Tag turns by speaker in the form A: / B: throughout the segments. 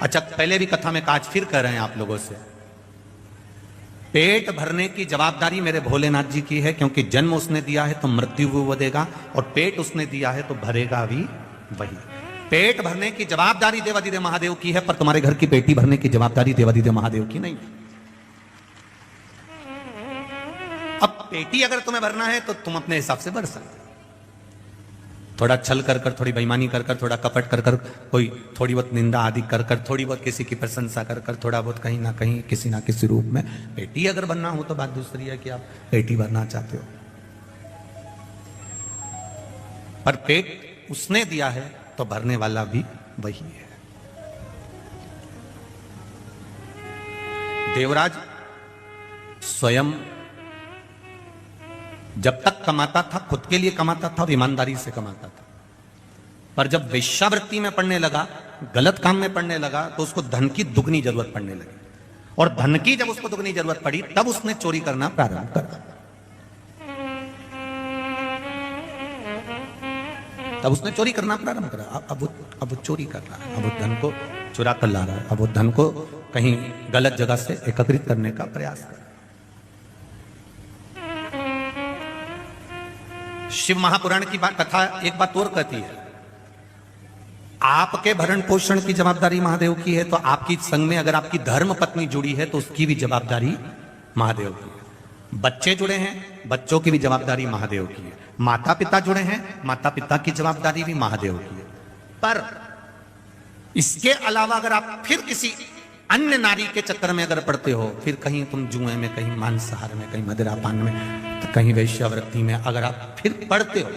A: अच्छा, पहले भी कथा में आज फिर कह रहे हैं आप लोगों से, पेट भरने की जवाबदारी मेरे भोलेनाथ जी की है, क्योंकि जन्म उसने दिया है तो मृत्यु भी वो देगा, और पेट उसने दिया है तो भरेगा भी वही। पेट भरने की जवाबदारी देवादिदेव महादेव की है, पर तुम्हारे घर की पेटी भरने की जवाबदारी देवादिदेव महादेव की नहीं। अब पेटी अगर तुम्हें भरना है तो तुम अपने हिसाब से भर सकते, थोड़ा छल कर कर, थोड़ी बेईमानी कर कर, थोड़ा कपट कर कर, कोई थोड़ी बहुत निंदा आदि कर कर, थोड़ी बहुत किसी की प्रशंसा कर कर, थोड़ा बहुत कहीं ना कहीं किसी ना किसी रूप में पेटी अगर बनना हो तो बात दूसरी है कि आप पेटी भरना चाहते हो, पर पेट उसने दिया है तो भरने वाला भी वही है। देवराज स्वयं जब तक कमाता था खुद के लिए कमाता था और ईमानदारी से कमाता था, पर जब वेश्यावृत्ति में पड़ने लगा, गलत काम में पड़ने लगा, तो उसको धन की दुगनी जरूरत पड़ने लगी, और धन की जब उसको दुगनी जरूरत पड़ी तब उसने चोरी करना प्रारंभ कर, तब उसने चोरी करना प्रारंभ करा। अब वो चोरी कर रहा है, अब वो धन को चुरा कर ला रहा है, अब वो धन को कहीं गलत जगह से एकत्रित करने का प्रयास कर। शिव महापुराण की बात कथा एक बात और कहती है, आपके भरण पोषण की जवाबदारी महादेव की है, तो आपकी संग में अगर आपकी धर्म पत्नी जुड़ी है तो उसकी भी जवाबदारी महादेव की है। बच्चे जुड़े हैं, बच्चों की भी जवाबदारी महादेव की है। माता पिता जुड़े हैं, माता पिता की जवाबदारी भी महादेव की है। पर इसके अलावा अगर आप फिर किसी अन्य नारी के चक्कर में अगर पड़ते हो, फिर कहीं तुम जुए में, कहीं मांसाहार में, कहीं मदिरापान में, तो कहीं वेश्यावृत्ति में अगर आप फिर पड़ते हो,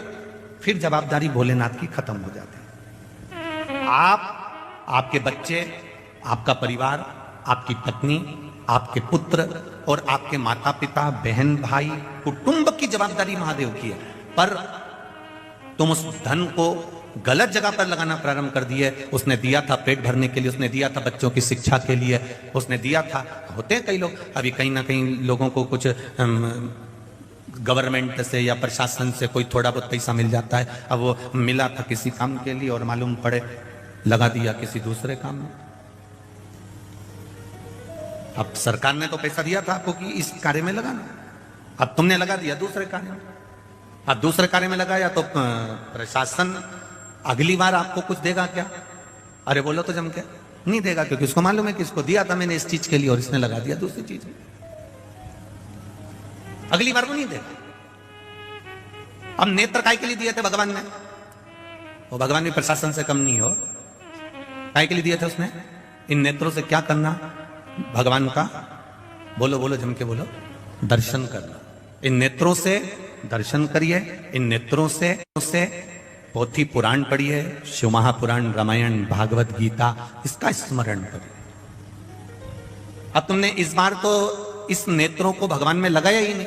A: फिर जवाबदारी भोलेनाथ की खत्म हो जाती है। आप, आपके बच्चे, आपका परिवार, आपकी पत्नी, आपके पुत्र और आपके माता पिता, बहन भाई, कुटुंब की जवाबदारी महादेव की है, पर तुम उस धन को गलत जगह पर लगाना प्रारंभ कर दिए। उसने दिया था पेट भरने के लिए, उसने दिया था बच्चों की शिक्षा के लिए, उसने दिया था, होते हैं कई लोग, अभी कहीं ना कहीं लोगों को कुछ गवर्नमेंट से या प्रशासन से कोई थोड़ा बहुत पैसा मिल जाता है, अब वो मिला था किसी काम के लिए और मालूम पड़े लगा दिया किसी दूसरे काम में। अब सरकार ने तो पैसा दिया था आपको कि इस कार्य में लगाना, अब तुमने लगा दिया दूसरे कार्य में। अब दूसरे कार्य में लगाया तो प्रशासन अगली बार आपको कुछ देगा क्या? अरे बोलो तो जम के नहीं देगा, क्योंकि उसको मालूम है कि इसको दिया था मैंने इस चीज के लिए और इसने लगा दिया दूसरी चीज में, अगली बार वो नहीं देगा। अब नेत्र काय के लिए दिए थे भगवान ने, वो भगवान भी प्रशासन से कम नहीं हो, काय के लिए दिए थे उसने? इन नेत्रों से क्या करना भगवान का? बोलो बोलो जम के बोलो, दर्शन करना। इन नेत्रों से दर्शन करिए, इन नेत्रों से पोथी पुराण पढ़िए, शिव महापुराण, रामायण, भागवत गीता, इसका स्मरण करिए। अब तुमने इस बार तो इस नेत्रों को भगवान में लगाया ही नहीं।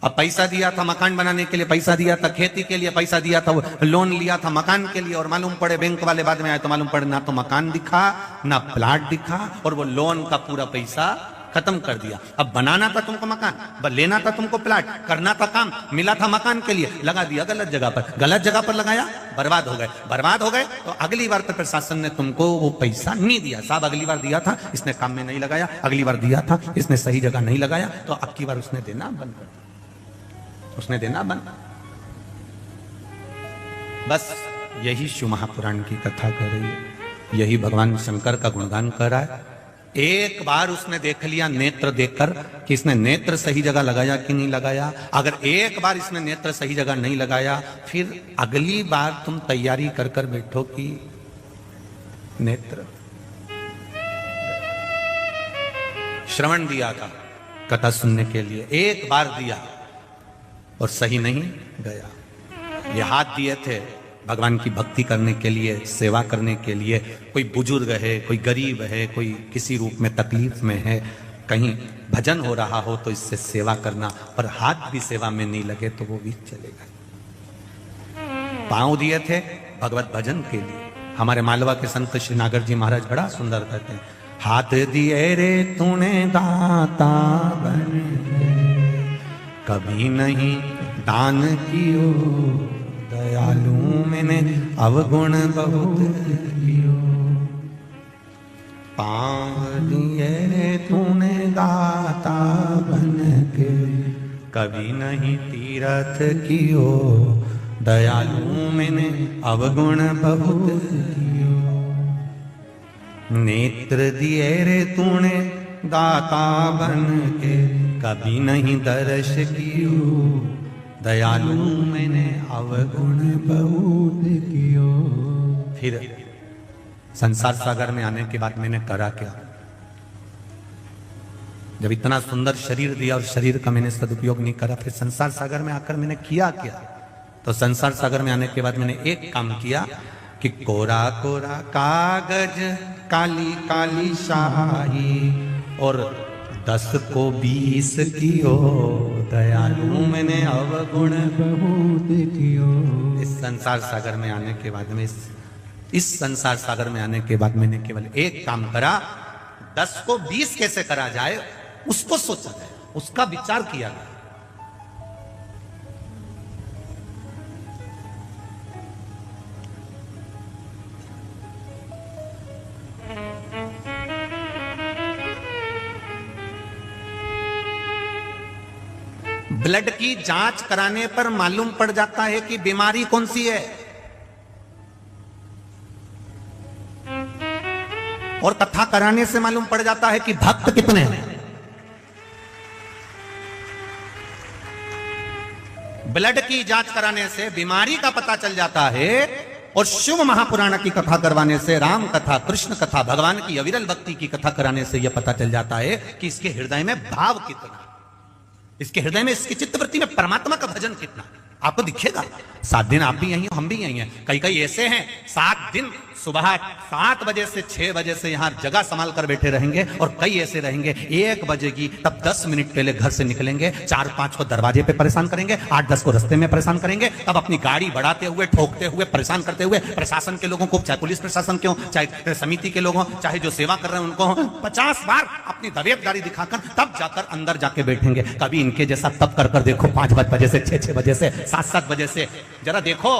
A: अब पैसा दिया था मकान बनाने के लिए, पैसा दिया था खेती के लिए, पैसा दिया था, लोन लिया था मकान के लिए, और मालूम पड़े बैंक वाले बाद में आए तो मालूम पड़े ना तो मकान दिखा ना प्लाट दिखा, और वो लोन का पूरा पैसा खत्म कर दिया। अब बनाना था तुमको मकान, लेना था तुमको प्लाट, करना था काम, मिला था मकान के लिए, लगा दिया गलत जगह पर, गलत जगह पर लगाया, बर्बाद हो गए। बर्बाद हो गए तो अगली बार तो प्रशासन ने तुमको वो पैसा नहीं दिया। साहब अगली बार दिया था, इसने काम में नहीं लगाया, अगली बार दिया था, इसने सही जगह नहीं लगाया, तो अब की बार उसने देना बंद कर दिया, उसने देना बंद। बस यही शिव महापुराण की कथा कर रही है, यही भगवान शंकर का गुणगान कर रहा है। एक बार उसने देख लिया नेत्र देखकर कि इसने नेत्र सही जगह लगाया कि नहीं लगाया। अगर एक बार इसने नेत्र सही जगह नहीं लगाया, फिर अगली बार तुम तैयारी कर कर बैठो कि नेत्र। श्रवण दिया था कथा सुनने के लिए, एक बार दिया और सही नहीं गया। ये हाथ दिए थे भगवान की भक्ति करने के लिए, सेवा करने के लिए, कोई बुजुर्ग है, कोई गरीब है, कोई किसी रूप में तकलीफ में है, कहीं भजन हो रहा हो तो इससे सेवा करना, पर हाथ भी सेवा में नहीं लगे तो वो भी चलेगा। पांव दिए थे भगवत भजन के लिए। हमारे मालवा के संत श्री नागर जी महाराज बड़ा सुंदर कहते हैं, हाथ दिए रे तूने दाता बन कभी नहीं दान कियो, दयालु मैंने अवगुण बहुत कियो। पाँव दिए रे तूने दाता बन के, कभी नहीं तीरथ कियो, दयालु मैंने अवगुण बहुत कियो। नेत्र दिए रे तूने दाता बन के, कभी नहीं दर्श कियो, दयालु मैंने अवगुण बहुत कियो। फिर संसार सागर में आने के बाद मैंने करा क्या? जब इतना सुंदर शरीर दिया और शरीर का मैंने सदुपयोग नहीं करा, फिर संसार सागर में आकर मैंने किया क्या? तो संसार सागर में आने के बाद मैंने एक काम किया कि कोरा कोरा कागज काली काली शाही और 10 को 20 कियो, दयालु मैंने अवगुण बहुत कियो। इस संसार सागर में आने के बाद में इस संसार सागर में आने के बाद मैंने केवल एक काम करा, 10 को 20 कैसे करा जाए उसको सोचा जाए, उसका विचार किया गया। ब्लड की जांच कराने पर मालूम पड़ जाता है कि बीमारी कौन सी है, और कथा कराने से मालूम पड़ जाता है कि भक्त कितने हैं। ब्लड की जांच कराने से बीमारी का पता चल जाता है, और शिव महापुराण की कथा करवाने से, राम कथा, कृष्ण कथा, भगवान की अविरल भक्ति की कथा कराने से यह पता चल जाता है कि इसके हृदय में भाव कितना, इसके हृदय में, इसकी चित्तवृत्ति में परमात्मा का भजन कितना। आपको दिखेगा। 7 दिन आप भी यही हो, हम भी यही हैं। कई ऐसे हैं 7 दिन सुबह 7 बजे से 6 बजे से यहां जगह संभाल कर बैठे रहेंगे, और कई ऐसे रहेंगे 1 बजेगी तब 10 मिनट पहले घर से निकलेंगे, 4-5 को दरवाजे पे परेशान करेंगे, 8-10 को रास्ते में परेशान करेंगे, तब अपनी गाड़ी बढ़ाते हुए, ठोकते हुए, परेशान करते हुए प्रशासन के लोगों को, चाहे पुलिस प्रशासन के हो, चाहे समिति के लोग हो, चाहे जो सेवा कर रहे हैं उनको, 50 बार अपनी दबेदारी दिखाकर तब जाकर अंदर जाके बैठेंगे। कभी इनके जैसा तब कर देखो, 5 बजे से, 6 बजे से, 7 बजे से। जरा देखो,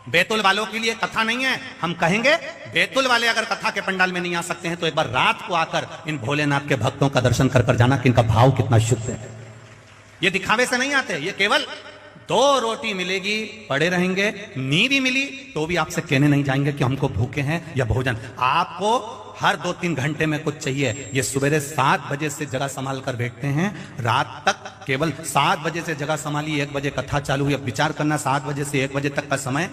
A: बैतुल वालों के लिए कथा नहीं है। हम कहेंगे बैतुल वाले अगर कथा के पंडाल में नहीं आ सकते हैं तो एक बार रात को आकर इन भोलेनाथ के भक्तों का दर्शन कर जाना कि इनका भाव कितना शुद्ध है। ये दिखावे से नहीं आते, ये केवल 2 रोटी मिलेगी, पड़े रहेंगे, नींद भी मिली तो भी आपसे कहने नहीं जाएंगे कि हमको भूखे हैं या भोजन। आपको हर 2-3 घंटे में कुछ चाहिए। ये सवेरे 7 बजे से जगह संभाल कर बैठते हैं, रात तक केवल 7 बजे से जगह संभाली, 1 बजे कथा चालू हुई। अब विचार करना, 7 बजे से 1 बजे तक का समय,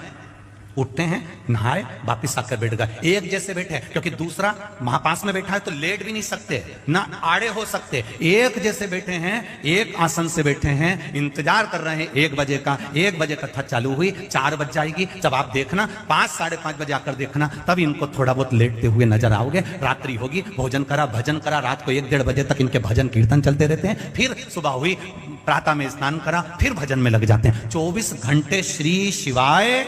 A: उठते हैं, नहाए, वापिस आकर बैठ गए। एक जैसे बैठे, क्योंकि दूसरा महापास में बैठा है तो लेट भी नहीं सकते, ना आड़े हो सकते। एक जैसे बैठे हैं, एक आसन से बैठे हैं, इंतजार कर रहे हैं 1 बजे का। 1 बजे कथा चालू हुई, 4 बज जाएगी। जब आप देखना 5-5:30 बजे आकर देखना, तब इनको थोड़ा बहुत लेटते हुए नजर आओगे। रात्रि होगी, भोजन करा, भजन करा, रात को 1-1:30 बजे तक इनके भजन कीर्तन चलते रहते हैं। फिर सुबह हुई, प्रातः में स्नान करा, फिर भजन में लग जाते हैं। 24 घंटे श्री शिवाय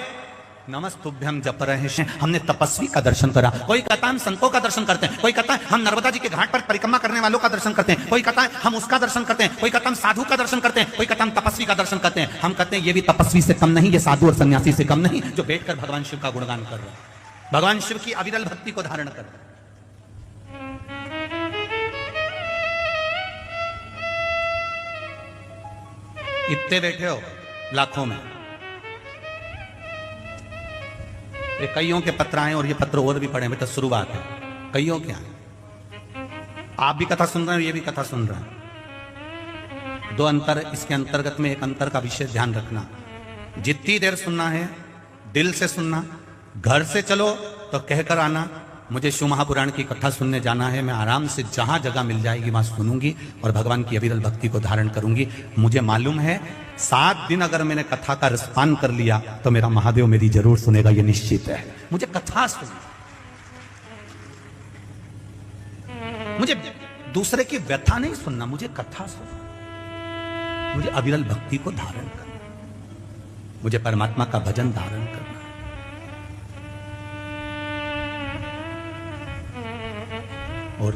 A: नमस्तुभ्यम जप रहे हैं। हमने तपस्वी का दर्शन करा। कोई कहता है हम संतों का दर्शन करते हैं, कोई कहता है हम नर्मदा जी के घाट पर परिक्रमा करने वालों का दर्शन करते हैं, कोई कहता है हम उसका दर्शन करते हैं, कोई कहता है हम साधु का दर्शन करते हैं, कोई कहता है हम तपस्वी का दर्शन करते हैं। हम कहते हैं ये भी तपस्वी से कम नहीं, ये साधु और सन्यासी से कम नहीं, जो बैठकर भगवान शिव का गुणगान कर रहे हैं, भगवान शिव की अविरल भक्ति को धारण कर रहे हैं। इतने बैठे हो लाखों में, ये कईयों के पत्र आए और ये पत्र और भी पढ़े, बेटा शुरुआत है, कईयों के आए। आप भी कथा सुन रहे हो, ये भी कथा सुन रहे हैं। 2 अंतर इसके अंतर्गत में, एक अंतर का विशेष ध्यान रखना, जितनी देर सुनना है दिल से सुनना। घर से चलो तो कहकर आना, मुझे शिव महापुराण की कथा सुनने जाना है, मैं आराम से जहां जगह मिल जाएगी वहां सुनूंगी और भगवान की अविरल भक्ति को धारण करूंगी। मुझे मालूम है 7 दिन अगर मैंने कथा का रसपान कर लिया तो मेरा महादेव मेरी जरूर सुनेगा, ये निश्चित है। मुझे कथा सुनना, मुझे दूसरे की व्यथा नहीं सुनना, मुझे कथा सुनना, मुझे अविरल भक्ति को धारण करना, मुझे परमात्मा का भजन धारण करना। और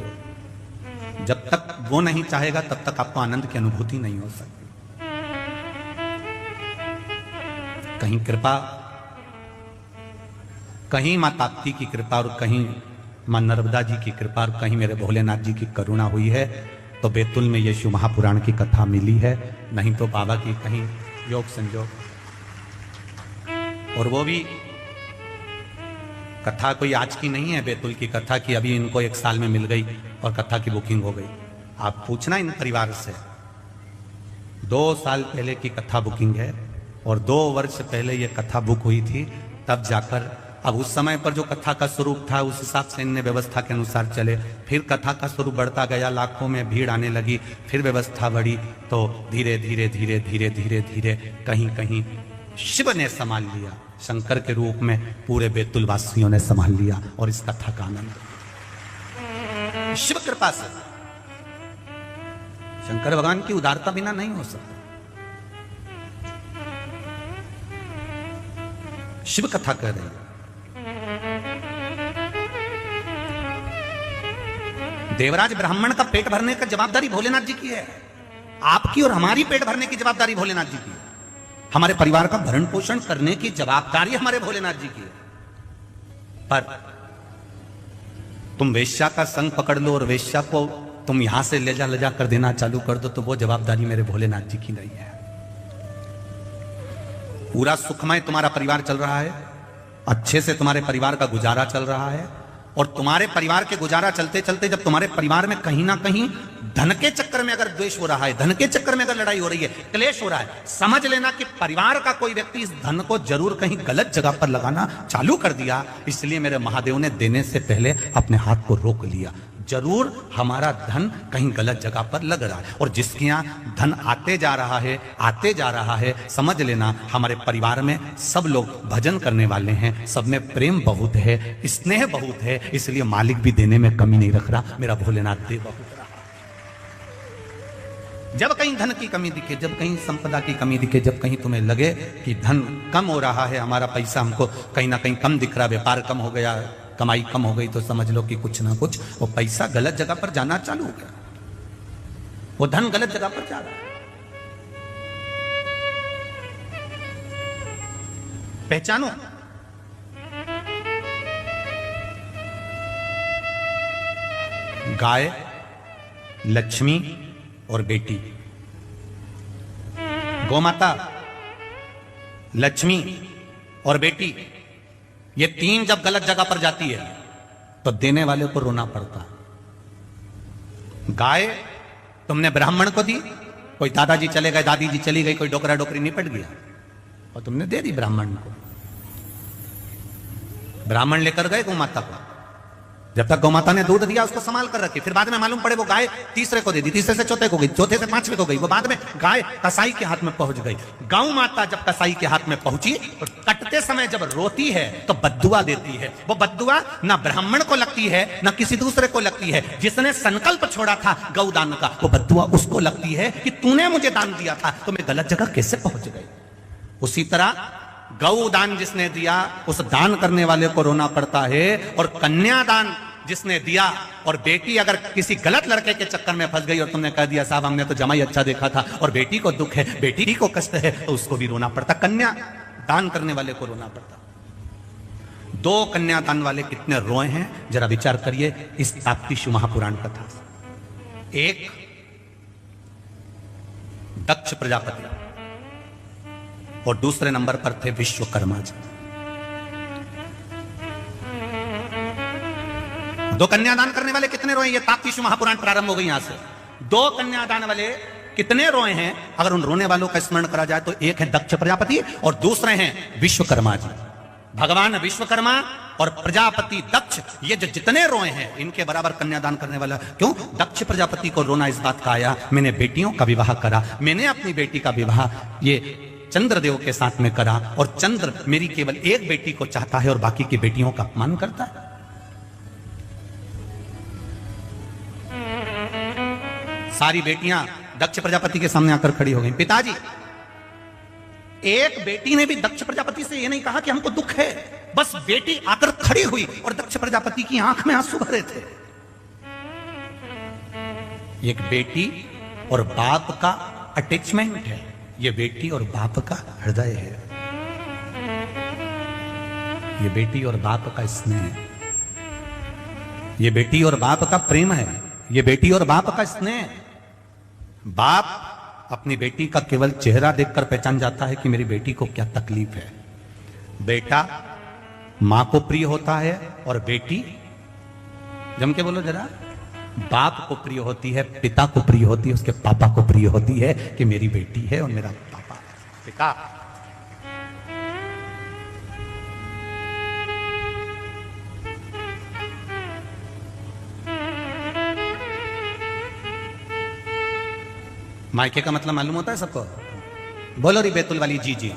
A: जब तक वो नहीं चाहेगा तब तक आपको आनंद की अनुभूति नहीं हो सकती। कहीं कृपा, कहीं मां ताप्ती की कृपा और कहीं मां नर्मदा जी की कृपा और कहीं मेरे भोलेनाथ जी की करुणा हुई है तो बैतुल में ये शिव महापुराण की कथा मिली है, नहीं तो बाबा की कहीं योग संजोग। और वो भी कथा कोई आज की नहीं है, बैतुल की कथा की अभी इनको 1 साल में मिल गई और कथा की बुकिंग हो गई। आप पूछना इन परिवार से, 2 साल पहले की कथा बुकिंग है और 2 वर्ष पहले ये कथा बुक हुई थी, तब जाकर अब उस समय पर जो कथा का स्वरूप था उस हिसाब से इनने व्यवस्था के अनुसार चले। फिर कथा का स्वरूप बढ़ता गया, लाखों में भीड़ आने लगी, फिर व्यवस्था बढ़ी, तो धीरे धीरे धीरे धीरे धीरे धीरे कहीं कहीं शिव ने संभाल लिया, शंकर के रूप में पूरे बैतुल वासियों ने संभाल लिया। और इस कथा का आनंद शिव कृपा से, शंकर भगवान की उदारता बिना नहीं हो सकता। शिव कथा कह रही है। देवराज ब्राह्मण का पेट भरने का जवाबदारी भोलेनाथ जी की है, आपकी और हमारी पेट भरने की जवाबदारी भोलेनाथ जी की है। हमारे परिवार का भरण पोषण करने की जवाबदारी हमारे भोलेनाथ जी की है। पर तुम वेश्या का संग पकड़ लो और वेश्या को तुम यहां से ले जा कर देना चालू कर दो, तो वो जवाबदारी मेरे भोलेनाथ जी की नहीं है। पूरा सुखमय तुम्हारा परिवार चल रहा है, अच्छे से तुम्हारे परिवार का गुजारा चल रहा है, और तुम्हारे परिवार के गुजारा चलते चलते जब तुम्हारे परिवार में कहीं ना कहीं धन के चक्कर में अगर द्वेष हो रहा है, धन के चक्कर में अगर लड़ाई हो रही है, क्लेश हो रहा है, समझ लेना कि परिवार का कोई व्यक्ति इस धन को जरूर कहीं गलत जगह पर लगाना चालू कर दिया। इसलिए मेरे महादेव ने देने से पहले अपने हाथ को रोक लिया। जरूर हमारा धन कहीं गलत जगह पर लग रहा है, और जिसके यहाँ धन आते जा रहा है, समझ लेना हमारे परिवार में सब लोग भजन करने वाले हैं, सब में प्रेम बहुत है, स्नेह बहुत है, इसलिए मालिक भी देने में कमी नहीं रख रहा, मेरा भोलेनाथ दे बहुत रहा। जब कहीं धन की कमी दिखे, जब कहीं संपदा की कमी दिखे, जब कहीं तुम्हें लगे कि धन कम हो रहा है, हमारा पैसा हमको कहीं ना कहीं कम दिख रहा, व्यापार कम हो गया, कमाई कम हो गई, तो समझ लो कि कुछ ना कुछ वो पैसा गलत जगह पर जाना चालू हो गया, वो धन गलत जगह पर जा रहा है। पहचानो, गाय, लक्ष्मी और बेटी, गोमाता, लक्ष्मी और बेटी, ये 3 जब गलत जगह पर जाती है तो देने वाले को रोना पड़ता। गाय तुमने ब्राह्मण को दी, कोई दादाजी चले गए, दादी जी चली गई, कोई डोकरा डोकरी निपट गया और तुमने दे दी ब्राह्मण को। ब्राह्मण लेकर गए गौमाता को, जब तक गौमाता ने दूध दिया उसको संभाल कर रखी, फिर बाद में मालूम पड़े वो गाय तीसरे को दे दी, तीसरे से चौथे को गई, चौथे से 5वें को गई, वो बाद में गाय कसाई के हाथ में पहुंच गई। गौ माता जब कसाई के हाथ में पहुंची तो कटते समय जब रोती है तो बद्दुआ देती है। वो बद्दुआ ना ब्राह्मण को लगती है ना किसी दूसरे को लगती है, जिसने संकल्प छोड़ा था गौदान का, वो बद्दुआ उसको लगती है कि तूने मुझे दान दिया था तो मैं गलत जगह कैसे पहुंच गई। उसी तरह गौ दान जिसने दिया उस दान करने वाले को रोना पड़ता है, और कन्यादान जिसने दिया और बेटी अगर किसी गलत लड़के के चक्कर में फंस गई और तुमने कह दिया साहब हमने तो जमाई अच्छा देखा था और बेटी को दुख है, बेटी को कष्ट है, तो उसको भी रोना पड़ता, कन्या दान करने वाले को रोना पड़ता। 2 कन्यादान वाले कितने रोए हैं जरा विचार करिए इस ताप्ती शिव महापुराण कथा से। एक दक्ष प्रजापति और दूसरे नंबर पर थे विश्वकर्मा जी। 2 कन्यादान करने वाले कितने रोए, ये ताप्ती शिव महापुराण प्रारंभ हो गई यहां से। 2 कन्यादान वाले कितने रोए हैं अगर उन रोने वालों का स्मरण करा जाए तो एक है दक्ष प्रजापति और दूसरे हैं विश्वकर्मा जी। भगवान विश्वकर्मा और प्रजापति दक्ष, ये जो जितने रोए हैं इनके बराबर कन्यादान करने वाला। क्यों? दक्ष प्रजापति को रोना इस बात का आया मैंने बेटियों का विवाह करा, मैंने अपनी बेटी का विवाह ये चंद्रदेव के साथ में करा, और चंद्र मेरी केवल एक बेटी को चाहता है और बाकी की बेटियों का अपमान करता है। सारी बेटियां दक्ष प्रजापति के सामने आकर खड़ी हो गई। पिताजी, एक बेटी ने भी दक्ष प्रजापति से यह नहीं कहा कि हमको दुख है, बस बेटी आकर खड़ी हुई और दक्ष प्रजापति की आंख में आंसू भरे थे। एक बेटी और बाप का अटैचमेंट है, ये बेटी और बाप का हृदय है, ये बेटी और बाप का स्नेह है। ये बेटी और बाप का प्रेम है, ये बेटी और बाप का स्नेह। बाप अपनी बेटी का केवल चेहरा देखकर पहचान जाता है कि मेरी बेटी को क्या तकलीफ है। बेटा मां को प्रिय होता है और बेटी, जम के बोलो जरा, बाप को प्रिय होती है, पिता को प्रिय होती है, उसके पापा को प्रिय होती है कि मेरी बेटी है और मेरा पापा है। पिता मायके का मतलब मालूम होता है सबको? बोलो री बैतुल वाली जी जी,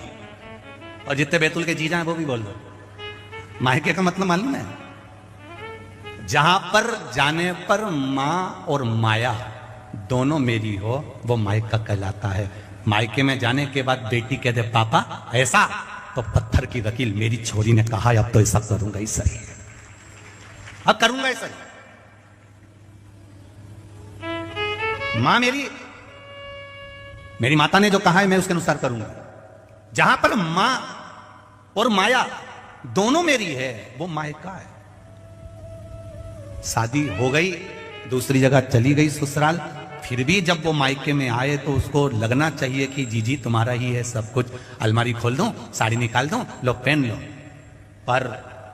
A: और जितने बैतुल के जीजा हैं वो भी बोल दो। मायके का मतलब मालूम है? जहां पर जाने पर मां और माया दोनों मेरी हो वो मायका कहलाता है। मायके में जाने के बाद बेटी कह दे पापा ऐसा, तो पत्थर की वकील मेरी छोरी ने कहा अब तो ऐसा करूंगा ही सही, अब करूंगा ही सही। मां मेरी माता ने जो कहा है मैं उसके अनुसार करूंगा। जहां पर मां और माया दोनों मेरी है वो मायका है। शादी हो गई, दूसरी जगह चली गई ससुराल, फिर भी जब वो मायके में आए तो उसको लगना चाहिए कि जीजी तुम्हारा ही है सब कुछ, अलमारी खोल दूं, साड़ी निकाल दूं, लो पहन लो। पर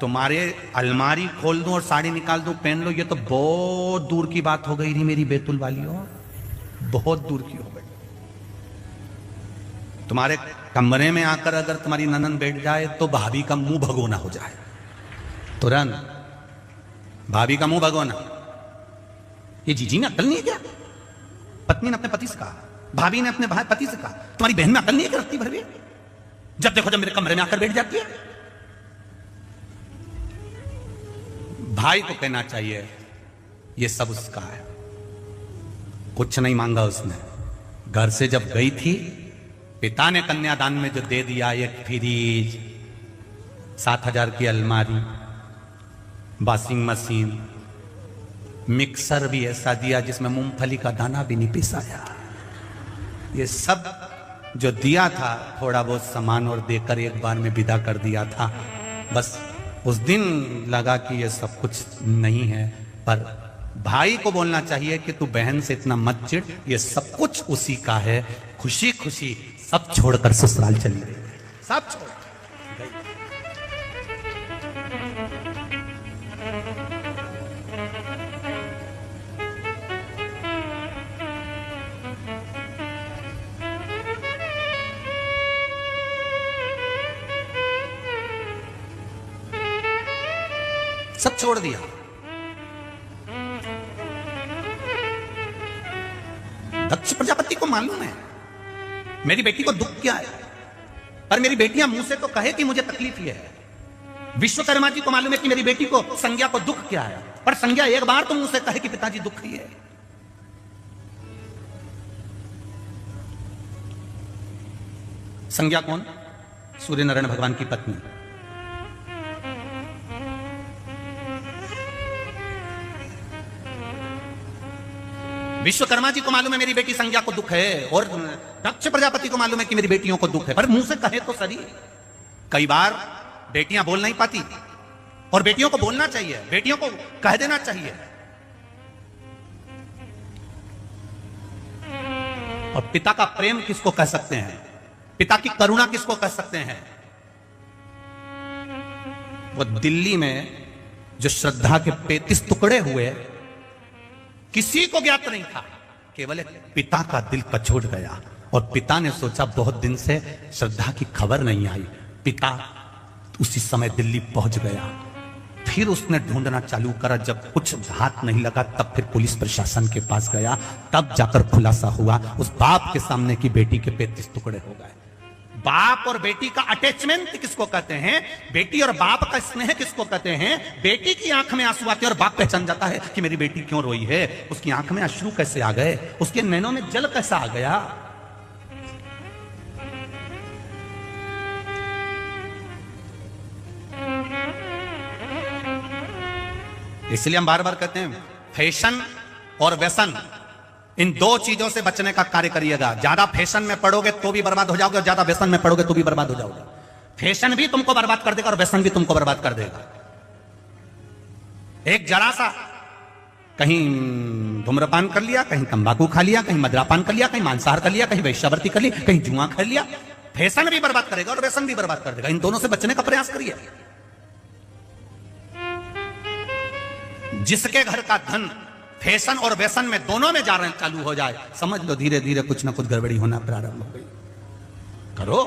A: तुम्हारे अलमारी खोल दूं और साड़ी निकाल दूं, पहन लो, ये तो बहुत दूर की बात हो गई थी मेरी बैतुल वालियों, बहुत दूर की हो गई। तुम्हारे कमरे में आकर अगर तुम्हारी ननन बैठ जाए तो भाभी का मुंह भगोना हो जाए, तुरंत भाभी का मुंह भगोना। ये जीजी ने अकल नहीं है क्या? पत्नी ने अपने पति से कहा, भाभी ने अपने पति से कहा, तुम्हारी बहन में अकल नहीं है क्या? रत्ती भर भी जब देखो जब मेरे कमरे में आकर बैठ जाती है। भाई को कहना चाहिए ये सब उसका है, कुछ नहीं मांगा उसने। घर से जब गई थी, पिता ने कन्यादान में जो दे दिया, एक फ्रिज, 7,000 की अलमारी, वॉशिंग मशीन, मिक्सर भी ऐसा दिया जिसमें मूंगफली का दाना भी नहीं पिसाया, ये सब जो दिया था थोड़ा बहुत सामान और देकर एक बार में विदा कर दिया था। बस उस दिन लगा कि ये सब कुछ नहीं है। पर भाई को बोलना चाहिए कि तू बहन से इतना मत चिढ़, ये सब कुछ उसी का है। खुशी खुशी सब छोड़कर ससुराल चली गई, सब छोड़ गई। सब छोड़ दिया। दक्ष प्रजापति को मालूम है मेरी बेटी को दुख क्या है, पर मेरी बेटियां मुंह से तो कहे कि मुझे तकलीफ ये है। विश्वकर्मा जी को मालूम है कि मेरी बेटी को संज्ञा को दुख क्या है, पर संज्ञा एक बार तो मुंह से कहे कि पिताजी दुख ही है। संज्ञा कौन? सूर्य नारायण भगवान की पत्नी। विश्वकर्मा जी को मालूम है मेरी बेटी संज्ञा को दुख है, और दक्ष प्रजापति को मालूम है कि मेरी बेटियों को दुख है, पर मुंह से कहे तो सही। कई बार बेटियां बोल नहीं पाती, और बेटियों को बोलना चाहिए, बेटियों को कह देना चाहिए। और पिता का प्रेम किसको कह सकते हैं, पिता की करुणा किसको कह सकते हैं? वो दिल्ली में जो श्रद्धा के 35 टुकड़े हुए, किसी को ज्ञात नहीं था, केवल एक पिता का दिल कचोट गया। और पिता ने सोचा बहुत दिन से श्रद्धा की खबर नहीं आई। पिता उसी समय दिल्ली पहुंच गया। फिर उसने ढूंढना चालू करा, जब कुछ हाथ नहीं लगा तब फिर पुलिस प्रशासन के पास गया, तब जाकर खुलासा हुआ उस बाप के सामने की बेटी के 35 टुकड़े हो गए। बाप और बेटी का अटैचमेंट किसको कहते हैं, बेटी और बाप का स्नेह किसको कहते हैं? बेटी की आंख में आंसू आते हैं और बाप पहचान जाता है कि मेरी बेटी क्यों रोई है, उसकी आंख में अश्रु कैसे आ गए, उसके नैनों में जल कैसा आ गया। इसलिए हम बार बार कहते हैं फैशन और व्यसन, इन दो चीजों से बचने का कार्य करिएगा। ज्यादा फैशन में पड़ोगे तो भी बर्बाद हो जाओगे, और ज्यादा व्यसन में पड़ोगे तो भी बर्बाद हो जाओगे। फैशन भी तुमको बर्बाद कर देगा और व्यसन भी तुमको बर्बाद कर देगा। एक जरा सा कहीं धूम्रपान कर लिया, कहीं तंबाकू खा लिया, कहीं मदिरापान कर लिया, कहीं मांसाहार कर लिया, कहीं वैश्यावृत्ति कर ली, कहीं जुआ कर लिया। फैशन भी बर्बाद करेगा और व्यसन भी बर्बाद कर देगा। इन दोनों से बचने का प्रयास करिए। जिसके घर का धन फैशन और व्यसन में दोनों में जा रहे चालू हो जाए, समझ लो धीरे धीरे कुछ ना कुछ गड़बड़ी होना प्रारंभ हो गई। करो,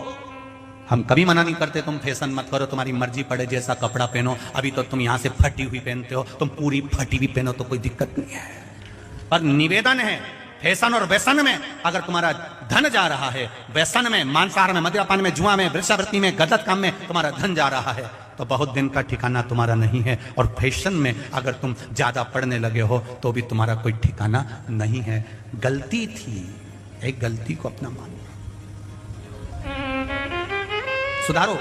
A: हम कभी मना नहीं करते तुम फैशन मत करो, तुम्हारी मर्जी पड़े जैसा कपड़ा पहनो। अभी तो तुम यहां से फटी हुई पहनते हो, तुम पूरी फटी हुई पहनो तो कोई दिक्कत नहीं है। पर निवेदन है, फैशन और व्यसन में अगर तुम्हारा धन जा रहा है, व्यसन में, मांसाहार में, मदिरापान में, जुआ में, वृक्षावृत्ति में, गलत काम में तुम्हारा धन जा रहा है, तो बहुत दिन का ठिकाना तुम्हारा नहीं है। और फैशन में अगर तुम ज्यादा पढ़ने लगे हो तो भी तुम्हारा कोई ठिकाना नहीं है। गलती थी, एक गलती को अपना मानो, सुधारो।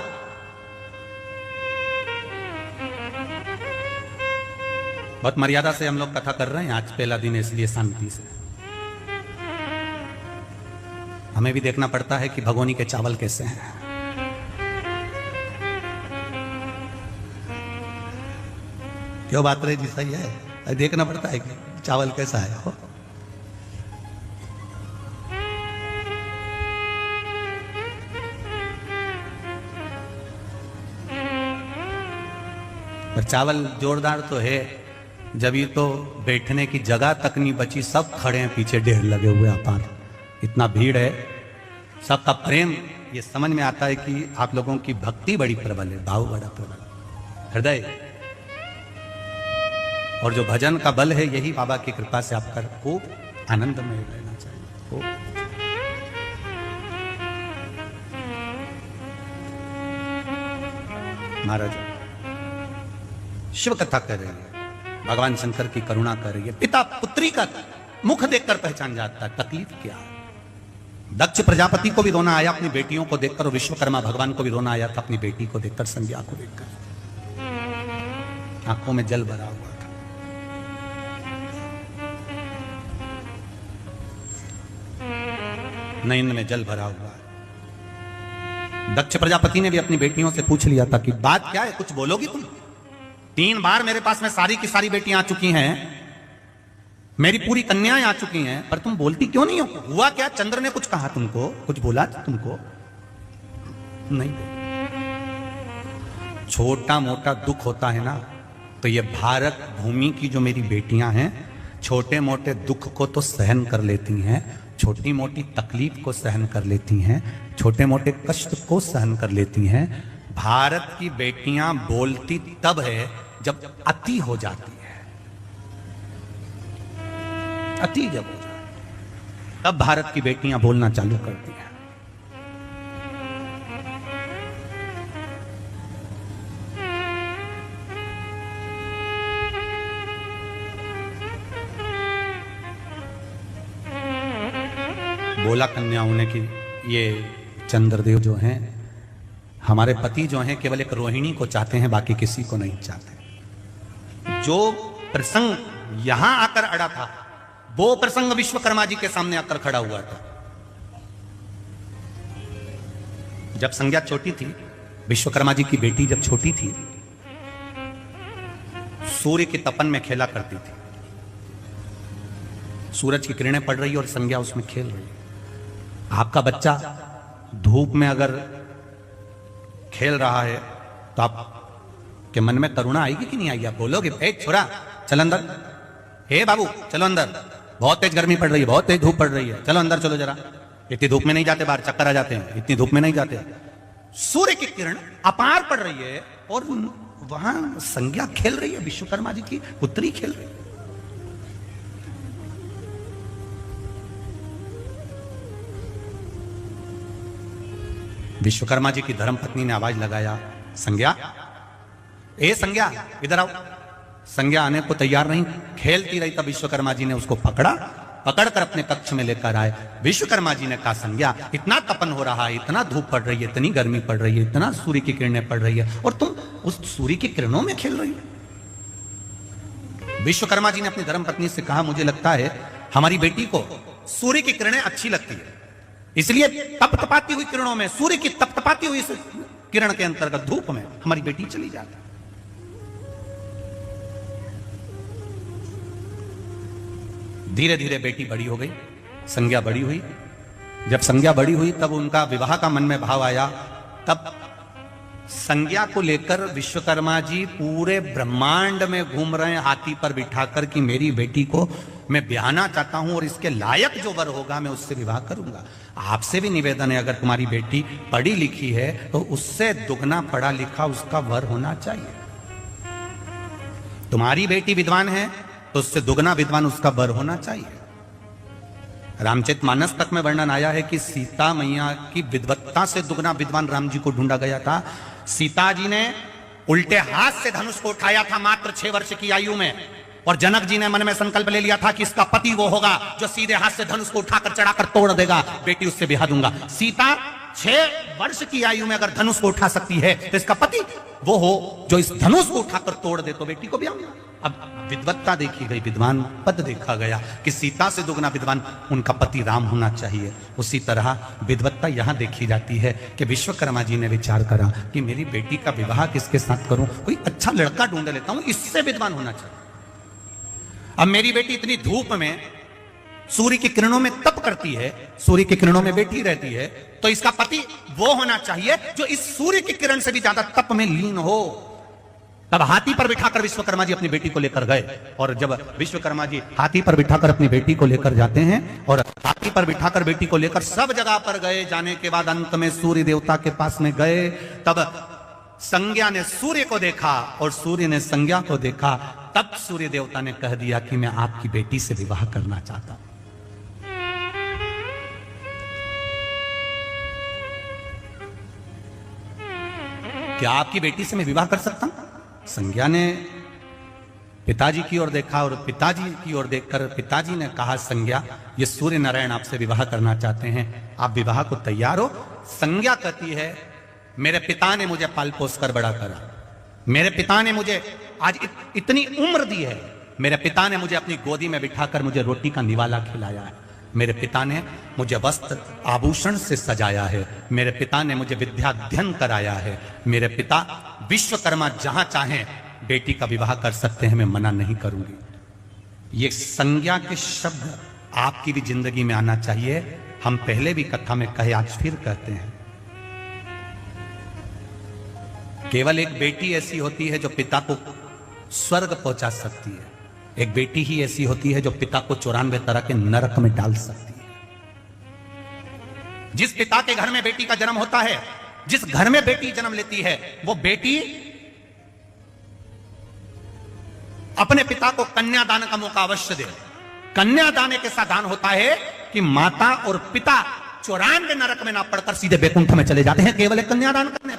A: बहुत मर्यादा से हम लोग कथा कर रहे हैं, आज पहला दिन है इसलिए शांति से। हमें भी देखना पड़ता है कि भगोनी के चावल कैसे हैं। क्यों बात रही जी? सही है, देखना पड़ता है कि चावल कैसा है। हो पर चावल जोरदार तो है, जब ये तो बैठने की जगह तक नहीं बची, सब खड़े हैं पीछे, ढेर लगे हुए अपार, इतना भीड़ है, सबका प्रेम। ये समझ में आता है कि आप लोगों की भक्ति बड़ी प्रबल है, भाव बड़ा प्रबल, हृदय। और जो भजन का बल है, यही बाबा की कृपा से आपका खूब आनंद में रहना चाहिए। महाराज शिव कथा कर रही है, भगवान शंकर की करुणा कर रही है। पिता पुत्री का मुख देखकर पहचान जाता है तकलीफ क्या है। दक्ष प्रजापति को भी रोना आया अपनी बेटियों को देखकर, और विश्वकर्मा भगवान को भी रोना आया था अपनी बेटी को देखकर, संज्ञा को देखकर। आंखों में जल भरा हुआ था। नयन में जल भरा हुआ है। दक्ष प्रजापति ने भी अपनी बेटियों से पूछ लिया था कि बात क्या है, कुछ बोलोगी तुम? 3 बार मेरे पास में सारी की सारी बेटियां आ चुकी हैं, मेरी पूरी कन्याएं आ चुकी हैं, पर तुम बोलती क्यों नहीं हो? हुआ क्या? चंद्र ने कुछ कहा तुमको? कुछ बोला तुमको? नहीं। छोटा मोटा दुख होता है ना, तो ये भारत भूमि की जो मेरी बेटियां हैं, छोटे मोटे दुख को तो सहन कर लेती हैं, छोटी मोटी तकलीफ को सहन कर लेती हैं, छोटे मोटे कष्ट को सहन कर लेती हैं। भारत की बेटियां बोलती तब है जब अति हो जाती है, अति जब हो जाए तब भारत की बेटियां बोलना चालू करती हैं। बोला कन्याओं ने कि ये चंद्रदेव जो हैं, हमारे पति जो हैं, केवल एक रोहिणी को चाहते हैं, बाकी किसी को नहीं चाहते। जो प्रसंग यहां आकर अड़ा था, वो प्रसंग विश्वकर्मा जी के सामने आकर खड़ा हुआ था। जब संज्ञा छोटी थी, विश्वकर्मा जी की बेटी जब छोटी थी, सूर्य के तपन में खेला करती थी। सूरज की किरणें पड़ रही और संज्ञा उसमें खेल रही। आपका बच्चा धूप में अगर खेल रहा है तो आप के मन में करुणा आएगी कि नहीं आएगी? आप बोलोगे ए छोरा चल अंदर, हे बाबू चलो अंदर, बहुत तेज गर्मी पड़ रही है, बहुत तेज धूप पड़ रही है, चलो अंदर चलो जरा। इतनी धूप में नहीं जाते, बाहर चक्कर आ जाते हैं, इतनी धूप में नहीं जाते। सूर्य की किरण अपार पड़ रही है और वहां संज्ञा खेल रही है, विश्वकर्मा जी की पुत्री खेल रही है। विश्वकर्मा जी की धर्मपत्नी ने आवाज लगाया, संज्ञा, ए संज्ञा इधर आओ। संज्ञा आने को तैयार नहीं, खेलती रही। तब विश्वकर्मा जी ने उसको पकड़कर अपने कक्ष में लेकर आए। विश्वकर्मा जी ने कहा, संज्ञा इतना तपन हो रहा है, इतना धूप पड़ रही है, इतनी गर्मी पड़ रही है, इतना सूर्य की किरणें पड़ रही है, और तुम उस सूर्य की किरणों में खेल रही हो। विश्वकर्मा जी ने अपनी धर्मपत्नी से कहा, मुझे लगता है हमारी बेटी को सूर्य की किरणें अच्छी लगती है, इसलिए तपतपाती हुई किरणों में, सूर्य की तपतपाती हुई किरण के अंतर्गत धूप में हमारी बेटी चली जाती। धीरे धीरे बेटी बड़ी हो गई, संज्ञा बड़ी हुई। जब संज्ञा बड़ी हुई तब उनका विवाह का मन में भाव आया। तब संज्ञा को लेकर विश्वकर्मा जी पूरे ब्रह्मांड में घूम रहे हैं हाथी पर बिठाकर कि मेरी बेटी को मैं ब्याहना चाहता हूं और इसके लायक जो वर होगा मैं उससे विवाह करूंगा। आपसे भी निवेदन है, अगर तुम्हारी बेटी पढ़ी लिखी है तो उससे दुगना पढ़ा लिखा उसका वर होना चाहिए। तुम्हारी बेटी विद्वान है तो उससे दुगना विद्वान उसका वर होना चाहिए। रामचरितमानस तक में वर्णन आया है कि सीता मैया की विद्वत्ता से दुगना विद्वान राम जी को ढूंढा गया था। सीता जी ने उल्टे हाथ से धनुष को उठाया था मात्र 6 वर्ष की आयु में, और जनक जी ने मन में संकल्प ले लिया था कि इसका पति वो होगा जो सीधे हाथ से धनुष को उठाकर चढ़ाकर तोड़ देगा, बेटी उससे ब्याह दूंगा। सीता 6 वर्ष की आयु में अगर धनुष को उठा सकती है तो इसका पति वो हो जो इस धनुष को उठाकर तोड़ दे तो बेटी को ब्याह। अब विद्वत्ता देखी गई, विद्वान पद देखा गया कि सीता से दुगना विद्वान उनका पति राम होना चाहिए। उसी तरह विद्वत्ता यहां देखी जाती है कि विश्वकर्मा जी ने विचार करा कि मेरी बेटी का विवाह किसके साथ करूं, कोई अच्छा लड़का ढूंढ लेता हूं, इससे विद्वान होना चाहिए। अब मेरी बेटी इतनी धूप में सूर्य की किरणों में तप करती है, सूर्य की किरणों में बैठी रहती है, तो इसका पति वो होना चाहिए जो इस सूर्य की किरण से भी ज्यादा तप में लीन हो। तब हाथी पर बिठाकर विश्वकर्मा जी अपनी बेटी को लेकर गए, और जब विश्वकर्मा जी हाथी पर बिठाकर अपनी बेटी को लेकर जाते हैं और हाथी पर बिठाकर बेटी को लेकर सब जगह पर गए, जाने के बाद अंत में सूर्य देवता के पास में गए, तब संज्ञा ने सूर्य को देखा और सूर्य ने संज्ञा को देखा। तब सूर्य देवता ने कह दिया कि मैं आपकी बेटी से विवाह करना चाहता हूं। क्या आपकी बेटी से मैं विवाह कर सकता हूं? संज्ञा ने पिताजी की ओर देखा और पिताजी की ओर देखकर पिताजी ने कहा, संज्ञा ये सूर्य नारायण आपसे विवाह करना चाहते हैं, आप विवाह को तैयार हो? संज्ञा कहती है, मेरे पिता ने मुझे पाल पोस कर बड़ा करा, मेरे पिता ने मुझे आज इतनी उम्र दी है, मेरे पिता ने मुझे अपनी गोदी में बिठाकर मुझे रोटी का निवाला खिलाया है, मेरे पिता ने मुझे वस्त्र आभूषण से सजाया है, मेरे पिता ने मुझे विद्याध्ययन कराया है, मेरे पिता विश्वकर्मा जहां चाहें बेटी का विवाह कर सकते हैं, मैं मना नहीं करूंगी। ये संज्ञा के शब्द आपकी भी जिंदगी में आना चाहिए। हम पहले भी कथा में कहे, आज फिर कहते हैं, केवल एक बेटी ऐसी होती है जो पिता को स्वर्ग पहुंचा सकती है, एक बेटी ही ऐसी होती है जो पिता को 94 तरह के नरक में डाल सकती है। जिस पिता के घर में बेटी का जन्म होता है, जिस घर में बेटी जन्म लेती है, वो बेटी अपने पिता को कन्यादान का मौका अवश्य दे। कन्यादान एक ऐसा दान होता है कि माता और पिता 94 नरक में ना पड़कर सीधे बैकुंठ में चले जाते हैं केवल एक कन्यादान करने